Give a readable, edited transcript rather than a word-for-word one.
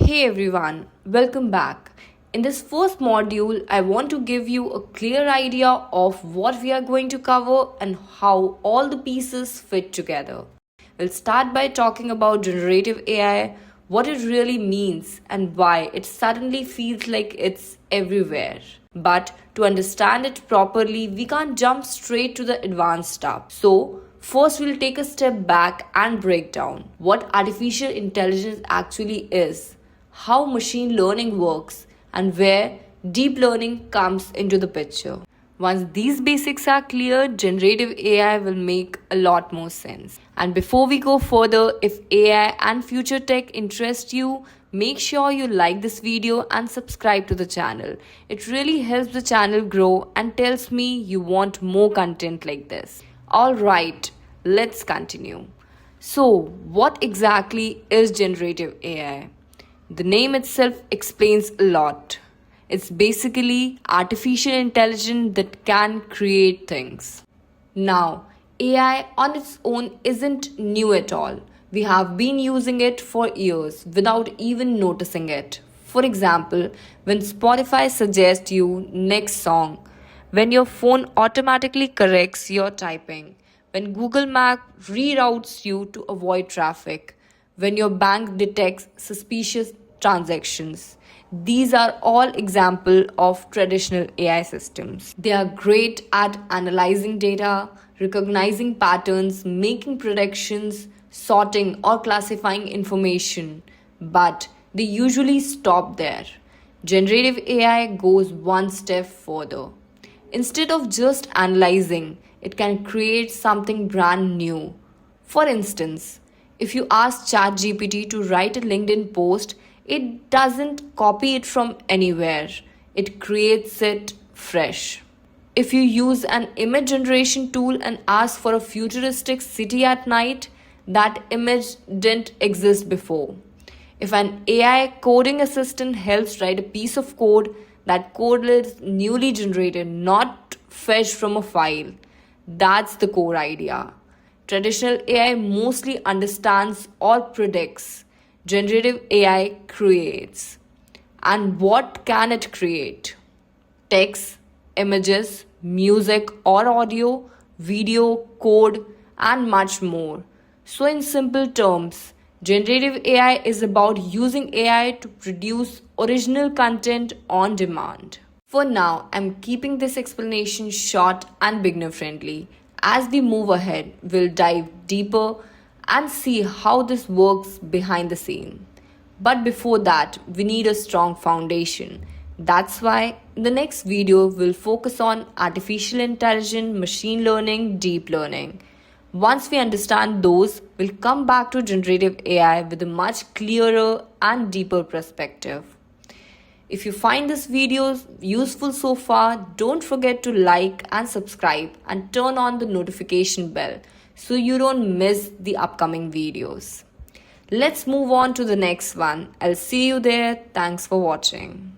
Hey everyone, welcome back. In this first module, I want to give you a clear idea of what we are going to cover and how all the pieces fit together. We'll start by talking about generative AI, what it really means, and why it suddenly feels like it's everywhere. But to understand it properly, we can't jump straight to the advanced stuff. So, first, we'll take a step back and break down what artificial intelligence actually is, how machine learning works, and where deep learning comes into the picture. Once these basics are clear, generative AI will make a lot more sense. And before we go further, if AI and future tech interest you, make sure you like this video and subscribe to the channel. It really helps the channel grow and tells me you want more content like this. Alright, let's continue. So, what exactly is generative AI? The name itself explains a lot. It's basically artificial intelligence that can create things. Now, AI on its own isn't new at all. We have been using it for years without even noticing it. For example, when Spotify suggests you next song, when your phone automatically corrects your typing, when Google Map reroutes you to avoid traffic, when your bank detects suspicious transactions. These are all examples of traditional AI systems. They are great at analyzing data, recognizing patterns, making predictions, sorting or classifying information, but they usually stop there. Generative AI goes one step further. Instead of just analyzing, it can create something brand new. For instance, if you ask ChatGPT to write a LinkedIn post, it doesn't copy it from anywhere. It creates it fresh. If you use an image generation tool and ask for a futuristic city at night, that image didn't exist before. If an AI coding assistant helps write a piece of code, that code is newly generated, not fetched from a file. That's the core idea. Traditional AI mostly understands or predicts. Generative AI creates. And what can it create? Text, images, music or audio, video, code, and much more. So, in simple terms, generative AI is about using AI to produce original content on demand. For now, I'm keeping this explanation short and beginner friendly. As we move ahead, we'll dive deeper and see how this works behind the scene. But before that, we need a strong foundation. That's why the next video will focus on artificial intelligence, machine learning, deep learning. Once we understand those, we'll come back to generative AI with a much clearer and deeper perspective. If you find this video useful so far, don't forget to like and subscribe and turn on the notification bell so you don't miss the upcoming videos. Let's move on to the next one. I'll see you there. Thanks for watching.